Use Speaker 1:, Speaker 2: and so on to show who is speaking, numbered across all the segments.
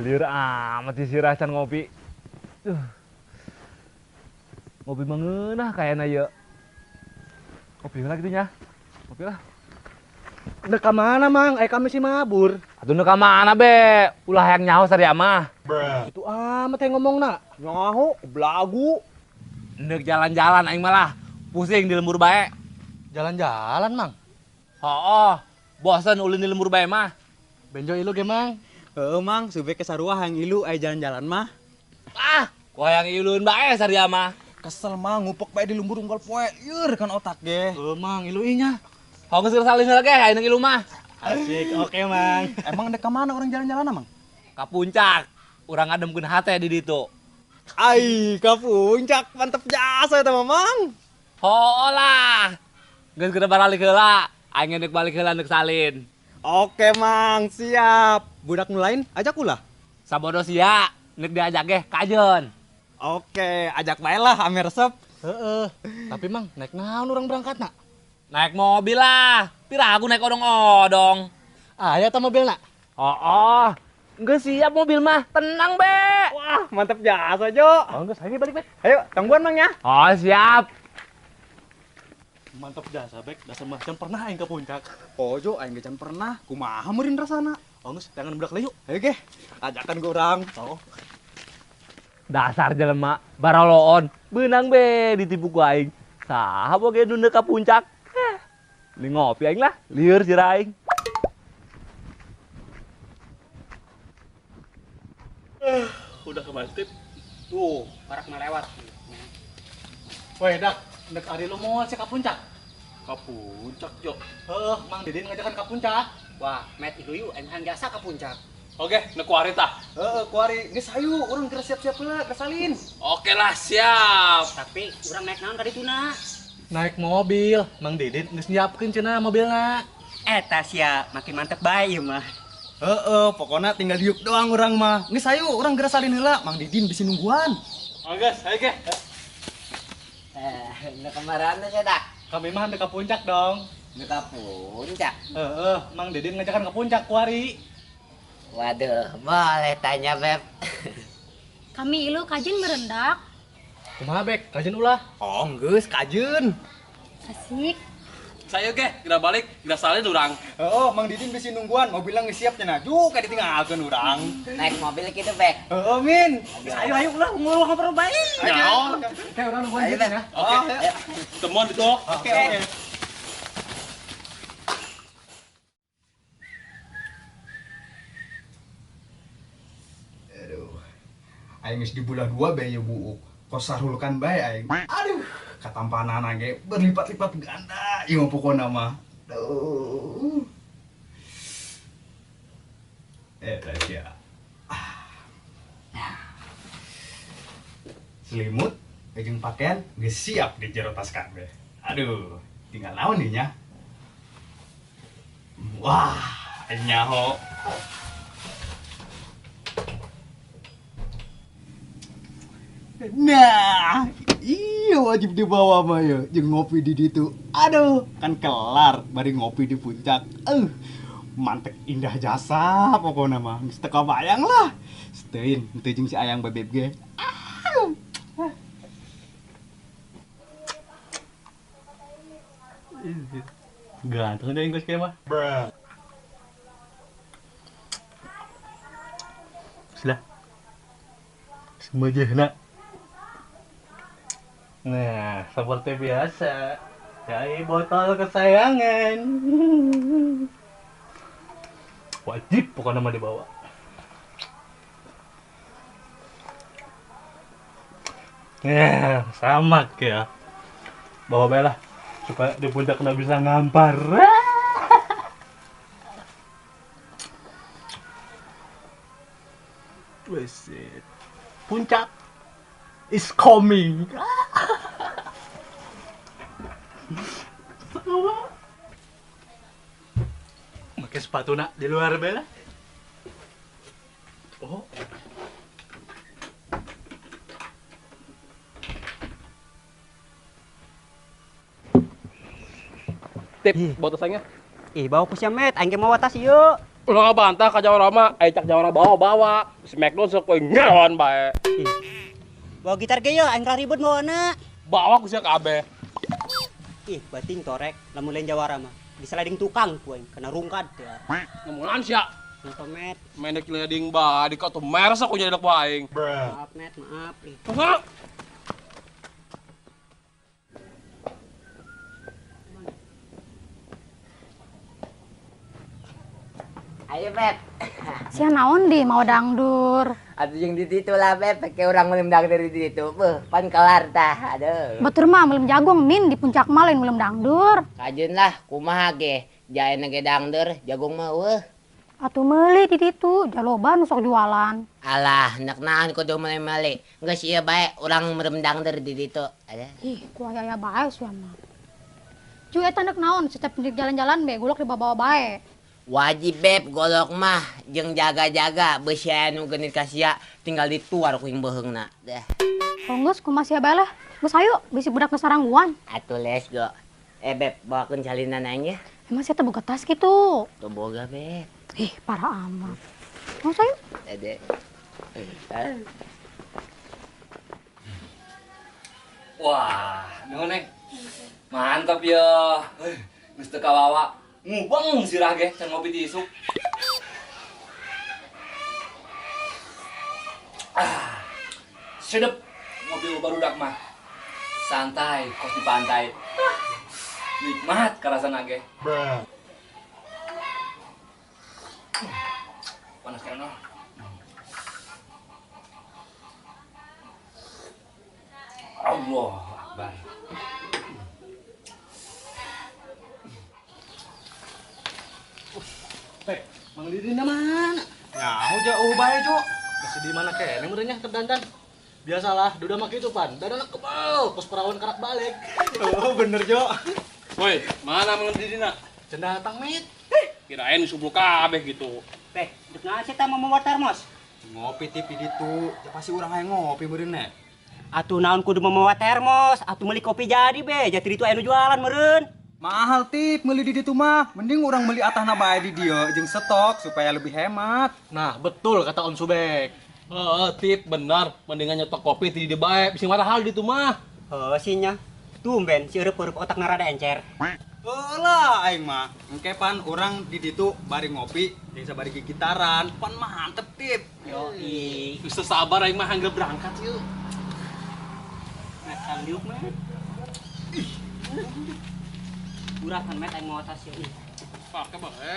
Speaker 1: Liur amat si Racan ngopi. Ngopi mengenah kayaknya ya. Ngopi lah gitu nya. Ngopi lah.
Speaker 2: Udah ke mana, Mang? Kami sih mabur.
Speaker 1: Atuh nu ka mana be? Ulah hayang nyaho sari mah.
Speaker 2: Itu amat yang ngomong nak. Nyaho, belagu.
Speaker 1: Neuk jalan-jalan aing malah pusing di lembur bae.
Speaker 2: Jalan-jalan, Mang.
Speaker 1: Hooh, bosen ulin di lembur bae mah.
Speaker 2: Benjo ilu ge, Mang.
Speaker 3: Mang, sube ke sarua hayang ilu aya jalan-jalan mah.
Speaker 1: Ah, ku hayang iluin bae sari mah.
Speaker 3: Kesel Mang, ngupek bae di lembur unggal poe. Yeur kan otak ge.
Speaker 2: Mang, ilu inya.
Speaker 1: Hong geus salin lagi ayeuna ilu mah.
Speaker 3: Asik, oke Mang. Emang dek ka mana orang jalan-jalan Mang?
Speaker 1: Ka puncak. Urang ngademkeun hate di ditu.
Speaker 3: Ai, ka puncak mantep jasa eta Mang.
Speaker 1: Hooh lah. Geus kudu balik heula. Aing neuk balik heula neuk salin.
Speaker 3: Oke Mang, siap. Budak nu lain ajak ulah.
Speaker 1: Sabodo sia, neuk diajak ge kajeun.
Speaker 3: Oke, ajak bae lah ame resep.
Speaker 2: Heeh. Tapi, Mang, naik naon urang berangkat nak?
Speaker 1: Naik mobil lah. Piragu naik odong-odong.
Speaker 2: Aya ta mobil nak?
Speaker 1: Oh, geus siap mobil mah. Tenang, Be.
Speaker 3: Wah, mantep jasa Jo.
Speaker 2: Oh, geus, ayo balik, Bek.
Speaker 3: Ayo, tangguan Mang ya.
Speaker 1: Oh, siap.
Speaker 2: Mantap jasa, Bek. Dasar macam pernah aing ke puncak.
Speaker 3: Oh Jo, aing gecan pernah. Kumaha meureun rasana?
Speaker 2: Oh, geus, jangan budak leuh.
Speaker 3: Ayo ge, ajakan ku urang.
Speaker 2: Oh.
Speaker 1: Dasar jelema baroloon. Beunang be ditipu ku aing. Saha boge nu neuk ka puncak? Li ngopi aing lah, lieur si aing.
Speaker 2: Udah ke Bantip.
Speaker 3: Tuh, barak melewat.
Speaker 2: Weh, Dak. Nek ari lu mau cek ke puncak?
Speaker 4: Ke puncak, Jo.
Speaker 2: Heeh, Mang Didin ngajakan ke puncak.
Speaker 5: Wah, met itu yuk, enhan jasa ke puncak.
Speaker 4: Oke, nekuari tah.
Speaker 3: Heeh, kuari. Geus hayu, urang geus siap-siap heula ka salin.
Speaker 4: Oke lah, siap.
Speaker 5: Tapi urang naik naon tadi tuna.
Speaker 2: Naik mobil, Mang Didin geus nyiapkeun cenah mobilna.
Speaker 5: Eta sia makin mantep bae ieu mah.
Speaker 3: Heeh, pokona tinggal diuk doang urang mah. Geus hayu, urang geus salin heula. Mang Didin bisi nungguan.
Speaker 4: Oke, ayo ge.
Speaker 5: Udah kemarin aja dah.
Speaker 2: Kami mah hendak ke puncak dong.
Speaker 5: Udah ke puncak.
Speaker 2: Heeh, Mang Didin ngajakan ke puncak kuari.
Speaker 5: Waduh, boleh tanya Beb.
Speaker 6: Kami ilu kajin merendak.
Speaker 2: Kumaha, Bek? Kajen ulah.
Speaker 3: Oh, geus kajeun.
Speaker 6: Asik.
Speaker 4: Saya ge, kita balik, kita salin urang.
Speaker 3: Heeh, Mang Didin bisi nungguan. Mobilna geus siap cenah. Juk ka ditinggalkeun urang.
Speaker 5: Naik mobil gitu Beb.
Speaker 3: Heeh, Min.
Speaker 5: Ayo ayo ulah ngomong ngobrol bae.
Speaker 4: Nyaon.
Speaker 2: Kayak orang nungguan
Speaker 5: Ayo
Speaker 2: gitu
Speaker 5: Beb.
Speaker 2: ya.
Speaker 4: Oke, temuan di tuh.
Speaker 3: Oke, oke. Aduh. Aing geus di bulan 2 bae ya buuk. Kos sarulkan bae aing. Aduh, katampanana ge berlipat-lipat ganda. Ieu pokona mah. Duh. Eta sia. Selimut, jeung pakaian geus siap di jero tas kabeh. Aduh, tinggal naon nih nya? Wah, nyaho. Nah, iya wajib dibawa mah ya, jeung ngopi di ditu. Aduh, kan kelar bari ngopi di puncak. Mantek indah jasa pokoknya mah. Geus teu kabayang lah. Steun teu jeung si ayang bebeb ge.
Speaker 2: Ganteng deh Inggris kayak mah. Sudah. Semajana. Nah, seperti biasa. Dari botol kesayangan. Wajib pokoknya mah dibawa. Ya, sama ya. Bawa bela supaya di puncak kena bisa ngampar. Wesit. Puncak is coming. Pakai sepatu nak di luar bela. Oh.
Speaker 4: Tip, buat tasanya.
Speaker 5: bawa ku sia met, aing ge mau tas yuk.
Speaker 4: Ulah ngabantah ka jawara mah, cak jawara bawa-bawa. Smackdown sok koe nyawan bae.
Speaker 5: Bawa gitar ge yuk, aing ribut bawana.
Speaker 4: Bawa ku sia kabeh.
Speaker 5: Bating torek, lamun lain jawara mah. Disliding tukang ku aing, kena rungkad ya.
Speaker 4: Ngomongan sia.
Speaker 5: Nonton met.
Speaker 4: Main dek sliding ba, di kau tuh meres aku jadi dek baing.
Speaker 5: Maaf met, maaf.
Speaker 7: Ayo Beb,
Speaker 6: Sia naon di mau dangdur.
Speaker 7: atuh jeung di ditu lah Beb, pake urang meulem dari ditu. Beuh, pan kelar tah. Aduh.
Speaker 6: Batur mah belum jagung min di puncak mah lain belum dangdur.
Speaker 7: Kajeun lah, kumaha ge. Jaena ge dangder, jagung mah weuh.
Speaker 6: Atuh meuli di ditu, jaloba nu sok jualan.
Speaker 7: Alah, nek naon kudu meuli-meuli. Geus ieu bae urang merem dangder di ditu. Ada.
Speaker 6: Ku aya bae sia mah. Cu eta nek naon setiap di jalan-jalan be gulok dibawa bae.
Speaker 7: Wajib Beb golok mah jeung jaga-jaga beus anu geunit ka sia tinggal dituar ku ing beheungna. Dah.
Speaker 6: Konggus ku masih bae lah. Geus hayu bisi budak sarangguan.
Speaker 7: Atuh let's go. Beb, bawakeun salinan aing ya.
Speaker 6: Emang sia teh boga tas kitu.
Speaker 7: Tuh boga Beb.
Speaker 6: Parah amat. Mau sayu?
Speaker 7: Ade.
Speaker 1: Wah, neng. Mantap ya. Geus teu kawawa. Ngubeng sirah ge can ngopi di isuk. Sedep ngopi barudak mah. Santai kos di pantai. Nikmat karasana ge. Panas kan noh. Allah Akbar.
Speaker 2: Mang Didin mana? Nyaho jauh bae, Cuk. Masih di mana kene merenya terdandan. Biasalah, duda mah kitu pan. Dadana kebal, pos perawan karak balik.
Speaker 3: Oh bener Jo.
Speaker 4: Woi, mana Mang Didina?
Speaker 2: Cenah datang mit.
Speaker 4: Kirain subuh kabeh gitu.
Speaker 5: Beh, dek naon sih teh mau bawa termos?
Speaker 3: Ngopi tipi ditu, ya pasti urang aya ngopi meureun nek.
Speaker 5: Atuh naon kudu membawa termos, atuh meuli kopi jadi be, jati itu anu jualan meureun.
Speaker 3: Mahal tip meuli di ditu mah, mending urang meuli atahna bae di dieu jeung stok supaya lebih hemat.
Speaker 2: Nah, betul kata Om Subek.
Speaker 4: Tip benar, mendingan nyetok kopi di bae, bisa mahal di itu mah.
Speaker 5: Sinya. Tumben si eueup-eueup otakna rada encer.
Speaker 3: Lah aing mah, engke pan urang di ditu bari ngopi jeung sabari gigitaran, pan mantep tip.
Speaker 5: Yoi.
Speaker 4: Bisa sabar aing mah hangga berangkat yuk.
Speaker 5: Met sandiuk met. Urang kan met aing mau tas yuk.
Speaker 4: Pakai bae.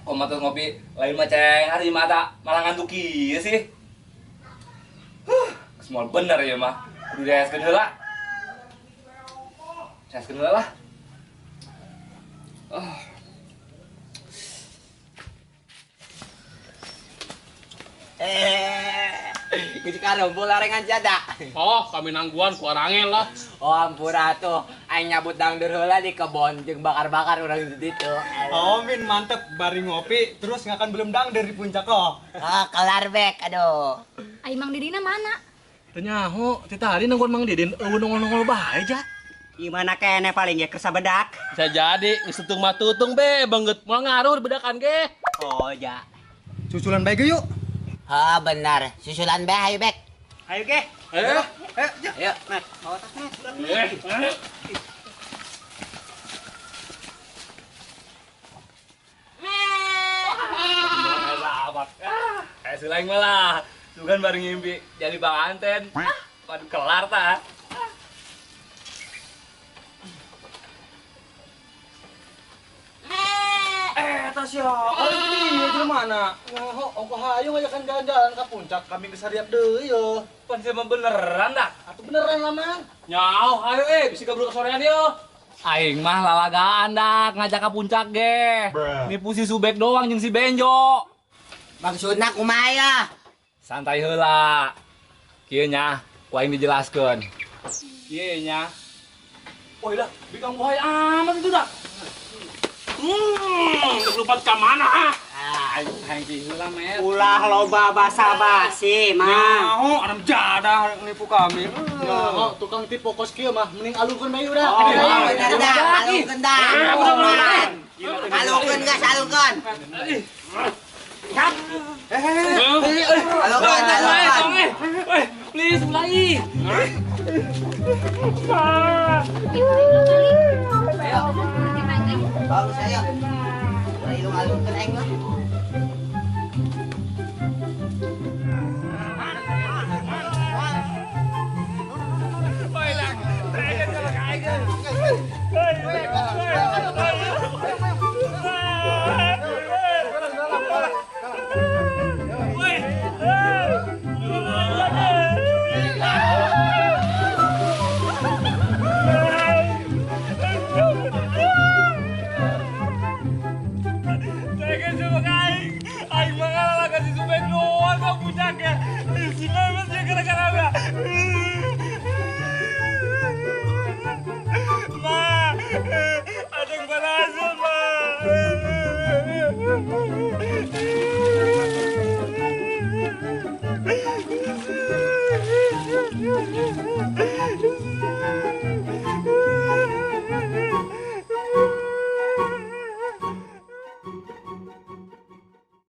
Speaker 1: Kok matur ngopi lain mah ceng hari mata malah ngantuk ieu sih. Semua bener ya mah. Kudu diaskeun heula. Diaskeun heula lah.
Speaker 7: Geus karumpul larengan jada.
Speaker 4: Oh, kami nangguan ku arangel lah.
Speaker 7: Oh ampura tuh, aing nyabut dangdur heula di kebon jeung bakar-bakar urang di ditu.
Speaker 3: Oh min mantep bari ngopi terus ngakan belum dang dari puncak kok.
Speaker 7: Kelar Bek, aduh.
Speaker 6: Ai Mang Didina mana?
Speaker 2: Teu nyaho, teh tadi nangguan Mang Didin eueuh nongol-nongol bae ja.
Speaker 5: Gimana kene paling ya kersa bedak?
Speaker 4: Bisa jadi, ngesetung mah tutung be, banget. Mau ngaruh bedakan ge.
Speaker 5: Oh ja.
Speaker 3: Susulan bae ge yuk.
Speaker 7: Benar. Susulan bae hayu Bek.
Speaker 5: Ayo ge.
Speaker 4: Ayo.
Speaker 7: Ayo.
Speaker 5: Met, bawa tas met.
Speaker 1: Kayak selain malah. Sugan bareng ngimpi jadi panganten. Waduh kelar tah.
Speaker 2: Tas ya. Ini di mana? Nyaho, ongko hayu ngajakan jalan-jalan ke puncak, kami geus hariap deui yeuh.
Speaker 1: Pan sih mah beneran dah.
Speaker 2: Atuh beneran lah, Mang.
Speaker 4: Nyau, ayo bisa kabur ke sorean yuk.
Speaker 1: Aing mah lalagaan dah ngajak ke puncak ge. Nipu si Subek doang jeung si Benjo.
Speaker 7: Maksudna kumaha ya?
Speaker 1: Santai heula. Kieu nya, ku aing dijelaskeun. Kieu nya.
Speaker 4: Woi lah, bikang buhay amat itu dah. Udah lupa ke mana?
Speaker 2: Aing heula met.
Speaker 5: Ulah loba basa-basi mah.
Speaker 2: Nyaho adam jadah nipu kami. Nyaho tukang tipu kos kieu mah mending alungkeun bae udah.
Speaker 7: Bener dah, alungkeun dah. Alungkeun gas, alungkeun. Alungkeun, alungkeun.
Speaker 4: Please mulai.
Speaker 7: Bagus ayo. Alungkeun aing mah.
Speaker 8: Ma,